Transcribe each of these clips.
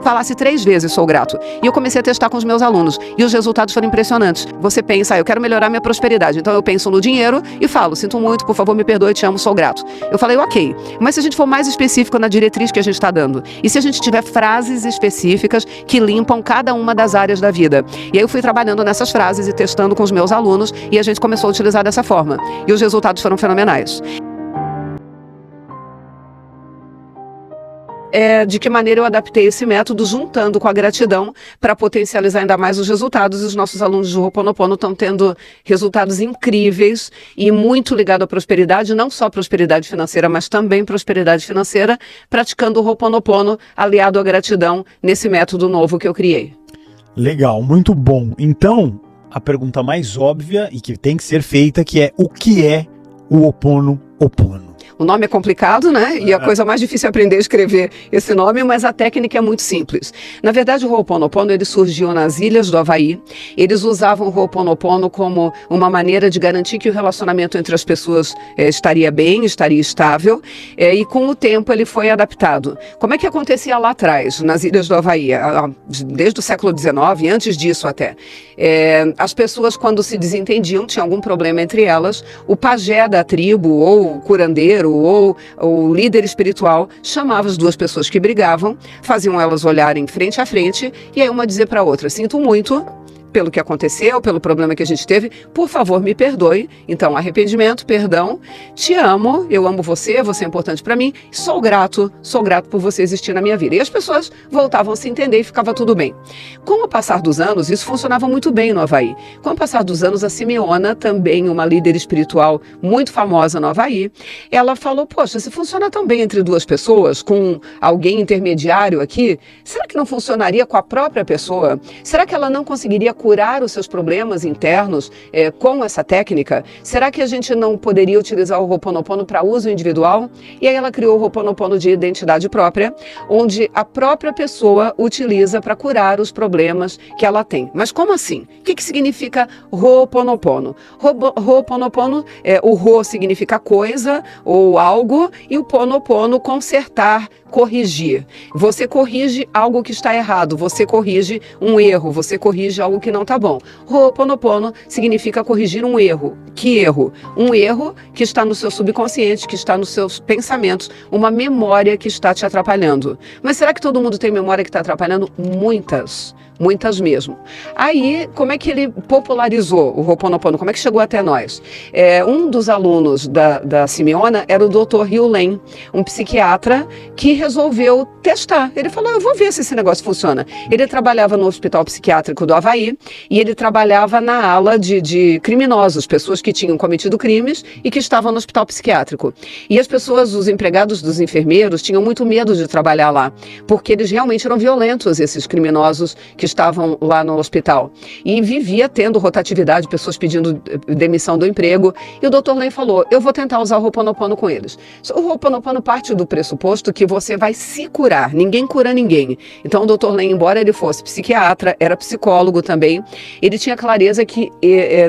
falasse 3 vezes sou grato. E eu comecei a testar com os meus alunos. E os resultados foram impressionantes. Você pensa, eu quero melhorar minha prosperidade. Então eu penso no dinheiro e falo, sinto muito, por favor me perdoe, te amo, sou grato. Eu falei, ok. Mas se a gente for mais específico na diretriz que a gente está dando, e se a gente tiver frases específicas que limpam cada uma das áreas da vida. E aí eu fui trabalhando nessas frases e testando com os meus alunos e a gente começou a utilizar dessa forma. E os resultados foram fenomenais. De que maneira eu adaptei esse método juntando com a gratidão para potencializar ainda mais os resultados. E os nossos alunos de Ho'oponopono estão tendo resultados incríveis e muito ligado à prosperidade, não só prosperidade financeira, mas também prosperidade financeira, praticando o Ho'oponopono aliado à gratidão nesse método novo que eu criei. Legal, muito bom. Então, a pergunta mais óbvia e que tem que ser feita, que é o que é o Ho'oponopono? O nome é complicado, né? E a coisa mais difícil é aprender a escrever esse nome, mas a técnica é muito simples. Na verdade, o Ho'oponopono, ele surgiu nas ilhas do Havaí. Eles usavam o Ho'oponopono como uma maneira de garantir que o relacionamento entre as pessoas estaria bem, estaria estável, e com o tempo ele foi adaptado. Como é que acontecia lá atrás, nas ilhas do Havaí? Desde o século XIX, antes disso até. As pessoas, quando se desentendiam, tinha algum problema entre elas, o pajé da tribo, ou o curandeiro, ou o líder espiritual, chamava as duas pessoas que brigavam, faziam elas olharem frente a frente, e aí uma dizer para a outra, sinto muito pelo que aconteceu, pelo problema que a gente teve, por favor me perdoe. Então, arrependimento, perdão, te amo, eu amo você, você é importante para mim, sou grato por você existir na minha vida. E as pessoas voltavam a se entender e ficava tudo bem. Com o passar dos anos, isso funcionava muito bem no Havaí. Com o passar dos anos, a Simeona, também uma líder espiritual muito famosa no Havaí, ela falou, poxa, se funciona tão bem entre duas pessoas, com alguém intermediário aqui, será que não funcionaria com a própria pessoa? Será que ela não conseguiria curar os seus problemas internos com essa técnica? Será que a gente não poderia utilizar o Ho'oponopono para uso individual? E aí ela criou o Ho'oponopono de identidade própria, onde a própria pessoa utiliza para curar os problemas que ela tem. Mas como assim? O que significa Ho'oponopono? Ho'oponopono, o Ho significa coisa ou algo, e o Ponopono, consertar, corrigir. Você corrige algo que está errado, você corrige um erro, você corrige algo que não está bom. Ho'oponopono significa corrigir um erro. Que erro? Um erro que está no seu subconsciente, que está nos seus pensamentos, uma memória que está te atrapalhando. Mas será que todo mundo tem memória que está atrapalhando? Muitas mesmo. Aí, como é que ele popularizou o Ho'oponopono? Como é que chegou até nós? Um dos alunos da Simeona era o Dr. Hugh Lane, um psiquiatra que resolveu testar. Ele falou, eu vou ver se esse negócio funciona. Ele trabalhava no Hospital Psiquiátrico do Havaí e ele trabalhava na ala de criminosos, pessoas que tinham cometido crimes e que estavam no hospital psiquiátrico. E as pessoas, os empregados dos enfermeiros, tinham muito medo de trabalhar lá, porque eles realmente eram violentos, esses criminosos que estavam lá no hospital. E vivia tendo rotatividade, pessoas pedindo demissão do emprego. E o Dr. Lane falou, eu vou tentar usar o Ho'oponopono com eles. O Ho'oponopono parte do pressuposto que você vai se curar. Ninguém cura ninguém. Então o Dr. Lane, embora ele fosse psiquiatra, era psicólogo também, ele tinha clareza que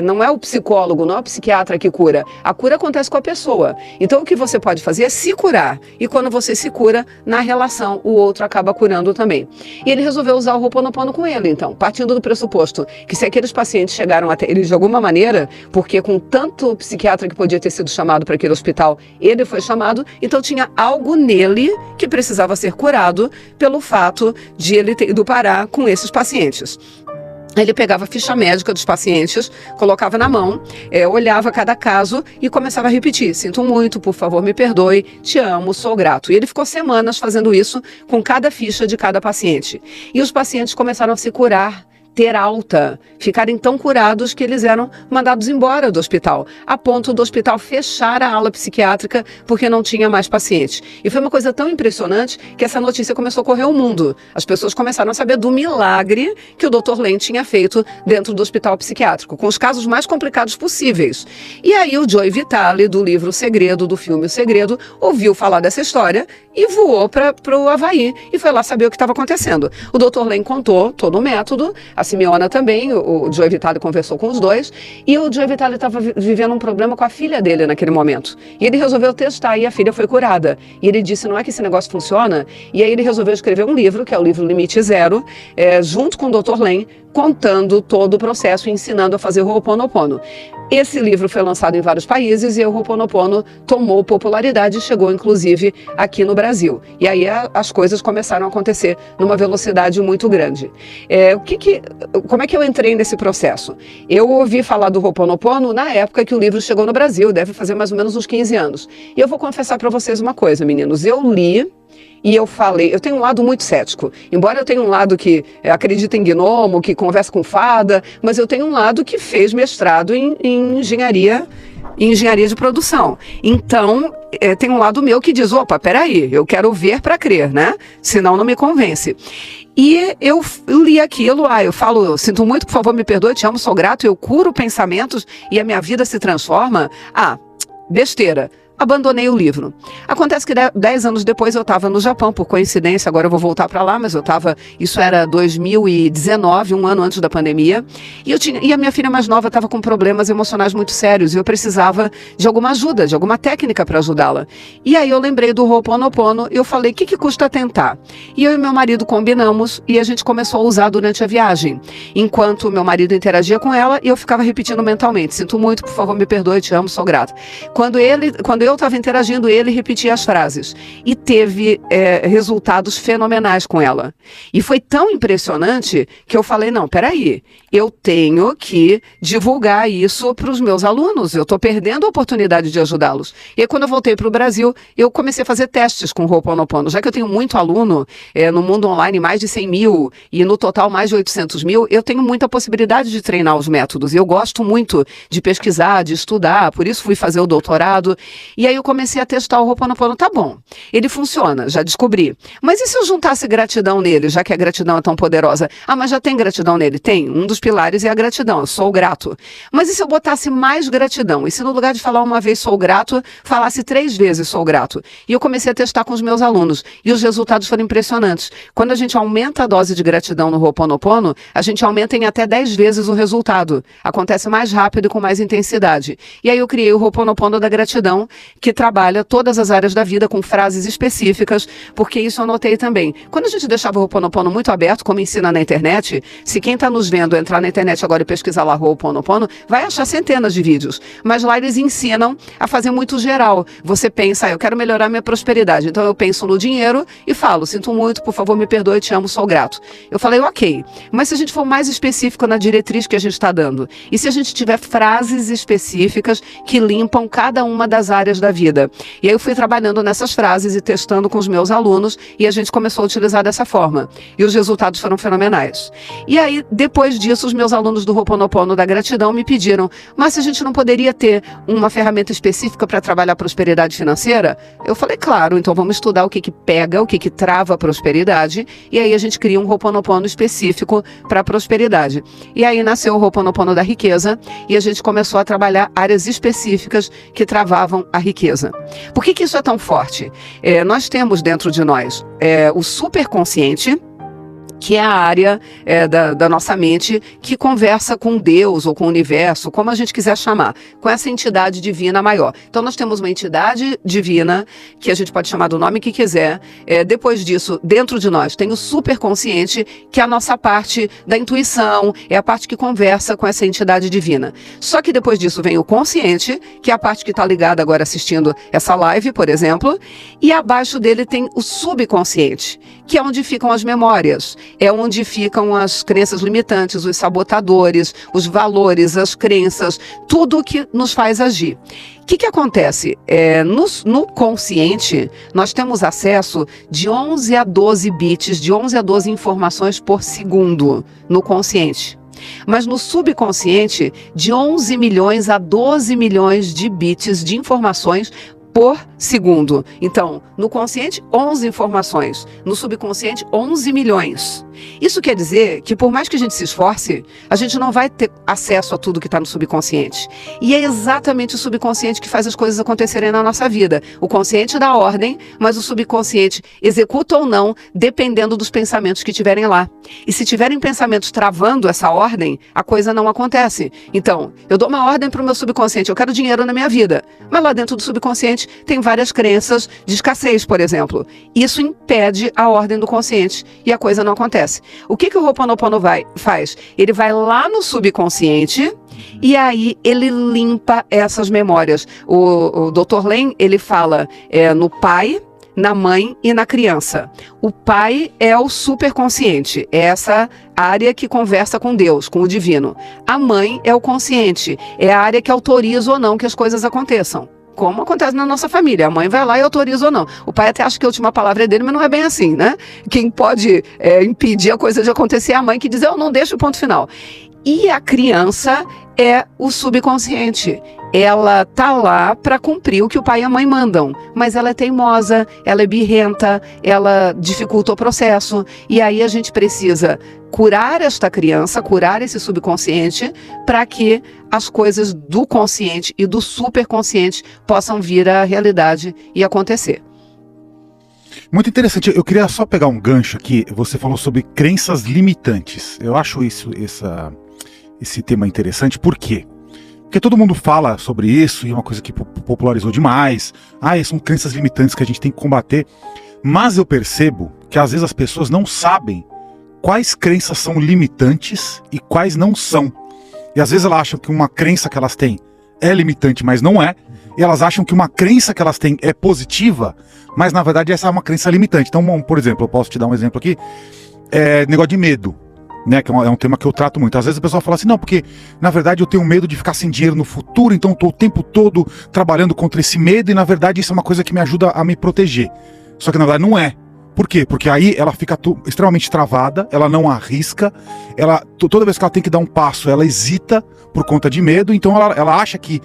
não é o psicólogo, não é o psiquiatra que cura. A cura acontece com a pessoa. Então o que você pode fazer é se curar. E quando você se cura, na relação, o outro acaba curando também. E ele resolveu usar o Ho'oponopono com ele, então, partindo do pressuposto que se aqueles pacientes chegaram até ele de alguma maneira, porque com tanto psiquiatra que podia ter sido chamado para aquele hospital, ele foi chamado, então tinha algo nele que precisava ser curado pelo fato de ele ter ido parar com esses pacientes. Ele pegava a ficha médica dos pacientes, colocava na mão, olhava cada caso e começava a repetir. Sinto muito, por favor, me perdoe, te amo, sou grato. E ele ficou semanas fazendo isso com cada ficha de cada paciente. E os pacientes começaram a se curar, ter alta, ficarem tão curados que eles eram mandados embora do hospital, a ponto do hospital fechar a ala psiquiátrica porque não tinha mais pacientes. E foi uma coisa tão impressionante que essa notícia começou a correr o mundo. As pessoas começaram a saber do milagre que o Dr. Lane tinha feito dentro do hospital psiquiátrico, com os casos mais complicados possíveis. E aí o Joe Vitale, do livro O Segredo, do filme O Segredo, ouviu falar dessa história e voou para o Havaí e foi lá saber o que estava acontecendo. O Dr. Lane contou todo o método, a Simeona também, o Joe Vitale conversou com os dois, e o Joe Vitale estava vivendo um problema com a filha dele naquele momento. E ele resolveu testar e a filha foi curada. E ele disse, não é que esse negócio funciona? E aí ele resolveu escrever um livro, que é o livro Limite Zero, junto com o Dr. Len, contando todo o processo e ensinando a fazer Ho'oponopono. Esse livro foi lançado em vários países e o Ho'oponopono tomou popularidade e chegou, inclusive, aqui no Brasil. E aí as coisas começaram a acontecer numa velocidade muito grande. Como é que eu entrei nesse processo? Eu ouvi falar do Ho'oponopono na época que o livro chegou no Brasil, deve fazer mais ou menos uns 15 anos. E eu vou confessar para vocês uma coisa, meninos. Eu li e eu falei, eu tenho um lado muito cético. Embora eu tenha um lado que acredita em gnomo, que conversa com fada, mas eu tenho um lado que fez mestrado em engenharia de produção. Então, tem um lado meu que diz, opa, peraí, eu quero ver para crer, né? Senão não me convence. E eu li aquilo, eu falo, sinto muito, por favor, me perdoe, te amo, sou grato, eu curo pensamentos e a minha vida se transforma. Besteira. Abandonei o livro. Acontece que 10 anos depois eu estava no Japão, por coincidência, agora eu vou voltar para lá, mas isso era 2019, um ano antes da pandemia, e a minha filha mais nova estava com problemas emocionais muito sérios, e eu precisava de alguma ajuda, de alguma técnica para ajudá-la. E aí eu lembrei do Ho'oponopono, e eu falei, o que custa tentar? E eu e meu marido combinamos, e a gente começou a usar durante a viagem, enquanto meu marido interagia com ela, e eu ficava repetindo mentalmente, sinto muito, por favor, me perdoe, te amo, sou grata. Quando eu estava interagindo, ele repetia as frases e teve resultados fenomenais com ela. E foi tão impressionante que eu falei, não, peraí, eu tenho que divulgar isso para os meus alunos, eu estou perdendo a oportunidade de ajudá-los. E aí, quando eu voltei para o Brasil, eu comecei a fazer testes com o Ho'oponopono. Já que eu tenho muito aluno no mundo online, mais de 100 mil, e no total mais de 800 mil, eu tenho muita possibilidade de treinar os métodos. E eu gosto muito de pesquisar, de estudar, por isso fui fazer o doutorado. E aí eu comecei a testar o Ho'oponopono. Tá bom, ele funciona, já descobri. Mas e se eu juntasse gratidão nele, já que a gratidão é tão poderosa? Mas já tem gratidão nele? Tem. Um dos pilares é a gratidão, eu sou grato. Mas e se eu botasse mais gratidão? E se no lugar de falar uma vez sou grato, falasse 3 vezes sou grato? E eu comecei a testar com os meus alunos. E os resultados foram impressionantes. Quando a gente aumenta a dose de gratidão no Ho'oponopono, a gente aumenta em até 10 vezes o resultado. Acontece mais rápido e com mais intensidade. E aí eu criei o Ho'oponopono da gratidão, que trabalha todas as áreas da vida com frases específicas, porque isso eu notei também. Quando a gente deixava o Ho'oponopono muito aberto, como ensina na internet, se quem está nos vendo entrar na internet agora e pesquisar lá Ho'oponopono, vai achar centenas de vídeos. Mas lá eles ensinam a fazer muito geral. Você pensa, eu quero melhorar minha prosperidade, então eu penso no dinheiro e falo, sinto muito, por favor, me perdoe, te amo, sou grato. Eu falei, ok, mas se a gente for mais específico na diretriz que a gente está dando, e se a gente tiver frases específicas que limpam cada uma das áreas da vida. E aí eu fui trabalhando nessas frases e testando com os meus alunos e a gente começou a utilizar dessa forma. E os resultados foram fenomenais. E aí, depois disso, os meus alunos do Ho'oponopono da gratidão me pediram, mas se a gente não poderia ter uma ferramenta específica para trabalhar a prosperidade financeira? Eu falei, claro, então vamos estudar o que pega, o que trava a prosperidade, e aí a gente cria um Ho'oponopono específico para a prosperidade. E aí nasceu o Ho'oponopono da riqueza e a gente começou a trabalhar áreas específicas que travavam a riqueza. Por que isso é tão forte? Nós temos dentro de nós o superconsciente, que é a área da nossa mente que conversa com Deus ou com o universo, como a gente quiser chamar, com essa entidade divina maior. Então nós temos uma entidade divina, que a gente pode chamar do nome que quiser. Depois disso, dentro de nós tem o superconsciente, que é a nossa parte da intuição, é a parte que conversa com essa entidade divina. Só que depois disso vem o consciente, que é a parte que está ligada agora assistindo essa live, por exemplo, e abaixo dele tem o subconsciente, que é onde ficam as memórias. É onde ficam as crenças limitantes, os sabotadores, os valores, as crenças, tudo que nos faz agir. O que acontece? No consciente, nós temos acesso de 11 a 12 bits, de 11 a 12 informações por segundo no consciente. Mas no subconsciente, de 11 milhões a 12 milhões de bits de informações por segundo. Então, no consciente, 11 informações. No subconsciente, 11 milhões. Isso quer dizer que por mais que a gente se esforce, a gente não vai ter acesso a tudo que está no subconsciente. E é exatamente o subconsciente que faz as coisas acontecerem na nossa vida. O consciente dá ordem, mas o subconsciente executa ou não, dependendo dos pensamentos que tiverem lá. E se tiverem pensamentos travando essa ordem, a coisa não acontece. Então, eu dou uma ordem para o meu subconsciente, eu quero dinheiro na minha vida. Mas lá dentro do subconsciente tem várias crenças de escassez, por exemplo. Isso impede a ordem do consciente e a coisa não acontece. O que o Ho'oponopono faz? Ele vai lá no subconsciente e aí ele limpa essas memórias. O Dr. Len, ele fala no pai, na mãe e na criança. O pai é o superconsciente, é essa área que conversa com Deus, com o divino. A mãe é o consciente, é a área que autoriza ou não que as coisas aconteçam. Como acontece na nossa família, a mãe vai lá e autoriza ou não. O pai até acha que a última palavra é dele, mas não é bem assim, né? Quem pode impedir a coisa de acontecer é a mãe que diz, eu não deixo o ponto final. E a criança é o subconsciente. Ela tá lá para cumprir o que o pai e a mãe mandam, mas ela é teimosa, ela é birrenta, ela dificulta o processo. E aí a gente precisa curar esta criança, curar esse subconsciente, para que as coisas do consciente e do superconsciente possam vir à realidade e acontecer. Muito interessante. Eu queria só pegar um gancho aqui. Você falou sobre crenças limitantes. Eu acho esse tema interessante. Por quê? Porque todo mundo fala sobre isso e é uma coisa que popularizou demais. São crenças limitantes que a gente tem que combater. Mas eu percebo que às vezes as pessoas não sabem quais crenças são limitantes e quais não são. E às vezes elas acham que uma crença que elas têm é limitante, mas não é. E elas acham que uma crença que elas têm é positiva, mas na verdade essa é uma crença limitante. Então, por exemplo, eu posso te dar um exemplo aqui. Negócio de medo. Né, que é um tema que eu trato muito. Às vezes a pessoa fala assim, não, porque na verdade eu tenho medo de ficar sem dinheiro no futuro, então eu estou o tempo todo trabalhando contra esse medo e na verdade isso é uma coisa que me ajuda a me proteger. Só que na verdade não é. Por quê? Porque aí ela fica extremamente travada, ela não arrisca, toda vez que ela tem que dar um passo, ela hesita por conta de medo, então ela acha que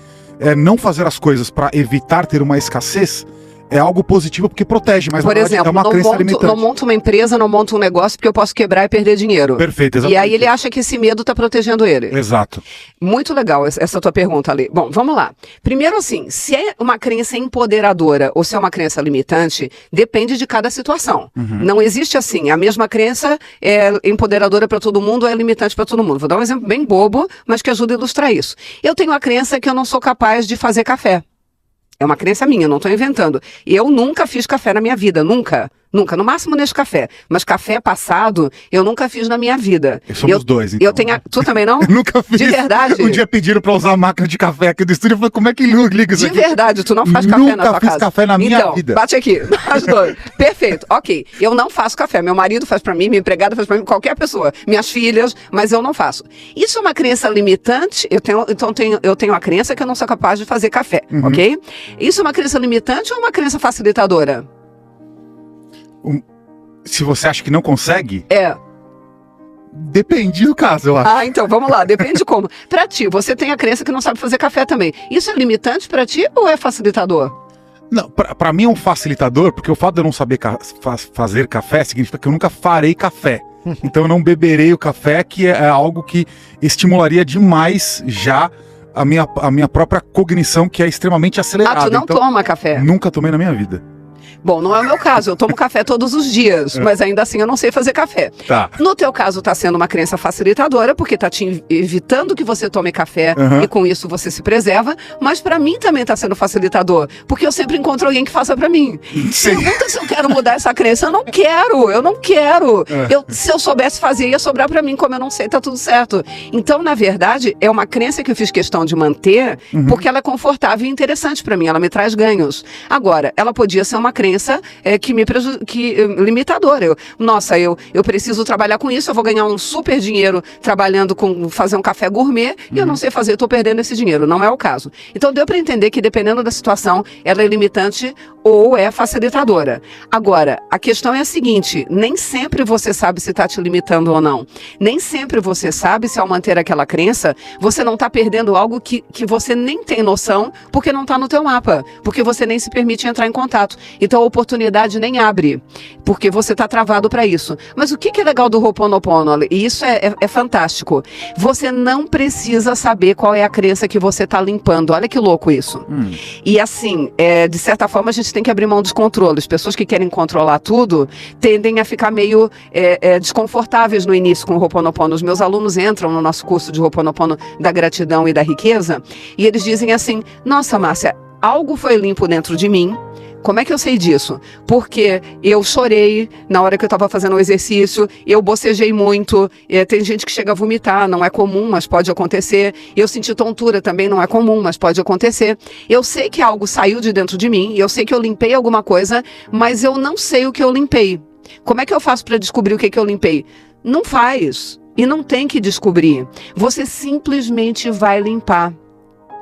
não fazer as coisas para evitar ter uma escassez é algo positivo porque protege, mas por exemplo, é uma crença limitante. Não monto uma empresa, não monto um negócio porque eu posso quebrar e perder dinheiro. Perfeito, exatamente. E aí ele acha que esse medo está protegendo ele. Exato. Muito legal essa tua pergunta, Ale. Bom, vamos lá. Primeiro assim, se é uma crença empoderadora ou se é uma crença limitante, depende de cada situação. Não existe assim, a mesma crença é empoderadora para todo mundo ou é limitante para todo mundo. Vou dar um exemplo bem bobo, mas que ajuda a ilustrar isso. Eu tenho a crença que eu não sou capaz de fazer café. É uma crença minha, eu não estou inventando. Eu nunca fiz café na minha vida, nunca. Nunca, no máximo nesse café. Mas café passado, eu nunca fiz na minha vida. Somos dois, então. Tu também não? Eu nunca fiz. De verdade? Um dia pediram pra usar a máquina de café aqui do estúdio. Eu falei, como é que liga isso aqui? De verdade, tu não faz café na tua casa? Nunca fiz café na minha vida. Então, bate aqui, nós dois. Perfeito, ok. Eu não faço café. Meu marido faz pra mim, minha empregada faz pra mim, qualquer pessoa. Minhas filhas, mas eu não faço. Isso é uma crença limitante. Eu tenho a crença que eu não sou capaz de fazer café, ok? Isso é uma crença limitante ou uma crença facilitadora? Se você acha que não consegue... É. Depende do caso, eu acho. Então vamos lá, depende como. Pra ti, você tem a crença que não sabe fazer café também. Isso é limitante pra ti ou é facilitador? Não, pra mim é um facilitador, porque o fato de eu não saber fazer café significa que eu nunca farei café. Então eu não beberei o café, que é algo que estimularia demais já a minha própria cognição, que é extremamente acelerada. Tu não toma café? Nunca tomei na minha vida. Bom, não é o meu caso, eu tomo café todos os dias, mas ainda assim eu não sei fazer café. Tá. No teu caso está sendo uma crença facilitadora, porque está te evitando que você tome café e com isso você se preserva, mas para mim também está sendo facilitador, porque eu sempre encontro alguém que faça para mim. Pergunta se eu quero mudar essa crença, eu não quero. Se eu soubesse fazer, ia sobrar para mim, como eu não sei, tá tudo certo. Então, na verdade, é uma crença que eu fiz questão de manter, porque ela é confortável e interessante para mim, ela me traz ganhos. Agora, ela podia ser uma crença limitadora. Eu preciso trabalhar com isso, eu vou ganhar um super dinheiro trabalhando com fazer um café gourmet e eu não sei fazer, eu estou perdendo esse dinheiro. Não é o caso. Então deu para entender que dependendo da situação, ela é limitante ou é facilitadora. Agora, a questão é a seguinte, nem sempre você sabe se está te limitando ou não. Nem sempre você sabe se ao manter aquela crença, você não está perdendo algo que você nem tem noção, porque não está no teu mapa, porque você nem se permite entrar em contato. Então, Então a oportunidade nem abre, porque você está travado para isso. Mas o que é legal do Ho'oponopono? E isso é fantástico. Você não precisa saber qual é a crença que você está limpando. Olha que louco isso. E assim, de certa forma a gente tem que abrir mão dos controles. Pessoas que querem controlar tudo tendem a ficar meio desconfortáveis no início com o Ho'oponopono. Os meus alunos entram no nosso curso de Ho'oponopono da gratidão e da riqueza e eles dizem assim: nossa, Márcia, algo foi limpo dentro de mim. Como é que eu sei disso? Porque eu chorei na hora que eu estava fazendo o exercício, eu bocejei muito, tem gente que chega a vomitar, não é comum, mas pode acontecer. Eu senti tontura, também não é comum, mas pode acontecer. Eu sei que algo saiu de dentro de mim, eu sei que eu limpei alguma coisa, mas eu não sei o que eu limpei. Como é que eu faço para descobrir o que eu limpei? Não faz. E não tem que descobrir. Você simplesmente vai limpar.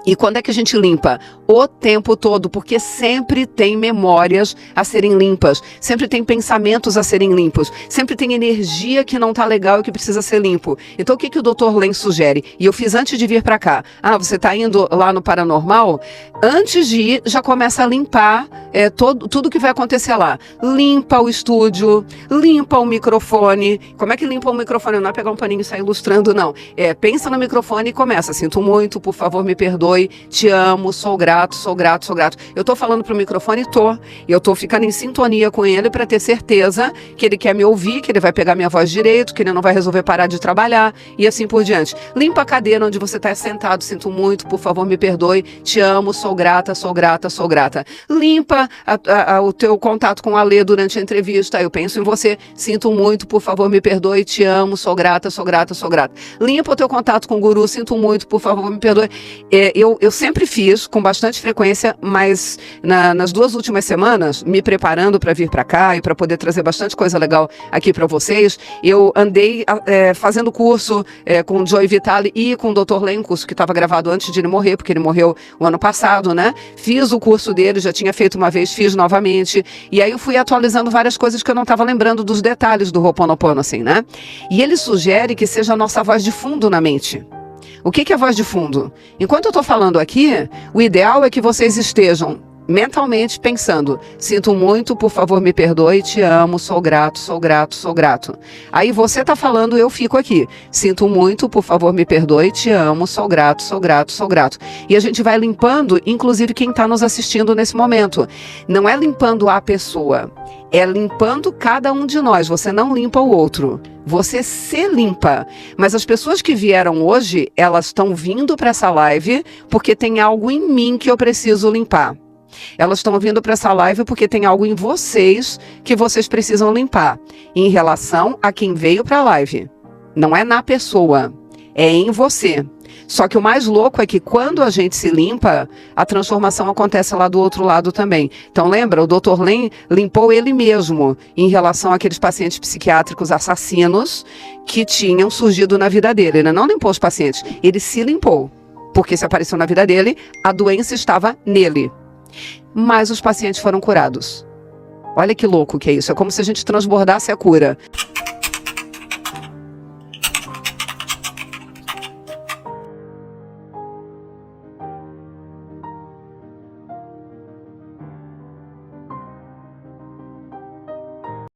E quando é que a gente limpa? O tempo todo, porque sempre tem memórias a serem limpas, sempre tem pensamentos a serem limpos, sempre tem energia que não está legal e que precisa ser limpo. Então o que o Dr. Len sugere? E eu fiz antes de vir para cá. Você está indo lá no Paranormal? Antes de ir, já começa a limpar tudo que vai acontecer lá. Limpa o estúdio, limpa o microfone. Como é que limpa o microfone? Não é pegar um paninho e sair ilustrando, não. Pensa no microfone e começa. Sinto muito, por favor, me perdoe. Te amo, sou grato, sou grato, sou grato. Eu tô falando pro microfone e eu tô ficando em sintonia com ele para ter certeza que ele quer me ouvir, que ele vai pegar minha voz direito, que ele não vai resolver parar de trabalhar e assim por diante. Limpa a cadeira onde você tá sentado, sinto muito, por favor, me perdoe, te amo, sou grata, sou grata, sou grata. Limpa o teu contato com a Lê durante a entrevista, eu penso em você, sinto muito, por favor, me perdoe, te amo, sou grata, sou grata, sou grata. Limpa o teu contato com o guru, sinto muito, por favor, me perdoe. Eu sempre fiz com bastante frequência, mas nas 2 últimas semanas, me preparando para vir para cá e para poder trazer bastante coisa legal aqui para vocês, eu andei fazendo curso com o Joey Vitale e com o Dr. Len, curso que estava gravado antes de ele morrer, porque ele morreu o ano passado, né? Fiz o curso dele, já tinha feito uma vez, fiz novamente, e aí eu fui atualizando várias coisas que eu não estava lembrando dos detalhes do Ho'oponopono, assim, né? E ele sugere que seja a nossa voz de fundo na mente. O que é voz de fundo? Enquanto eu estou falando aqui, o ideal é que vocês estejam mentalmente pensando: sinto muito, por favor, me perdoe, te amo, sou grato, sou grato, sou grato. Aí você está falando, eu fico aqui: sinto muito, por favor, me perdoe, te amo, sou grato, sou grato, sou grato. E a gente vai limpando, inclusive quem está nos assistindo nesse momento. Não é limpando a pessoa, é limpando cada um de nós. Você não limpa o outro, você se limpa. Mas as pessoas que vieram hoje, elas estão vindo para essa live porque tem algo em mim que eu preciso limpar. Elas estão vindo para essa live porque tem algo em vocês que vocês precisam limpar, em relação a quem veio para a live. Não é na pessoa, é em você. Só que o mais louco é que quando a gente se limpa, a transformação acontece lá do outro lado também. Então lembra, o Dr. Len limpou ele mesmo em relação àqueles pacientes psiquiátricos assassinos que tinham surgido na vida dele. Ele não limpou os pacientes, ele se limpou. Porque se apareceu na vida dele, a doença estava nele. Mas os pacientes foram curados. Olha que louco que é isso. É como se a gente transbordasse a cura.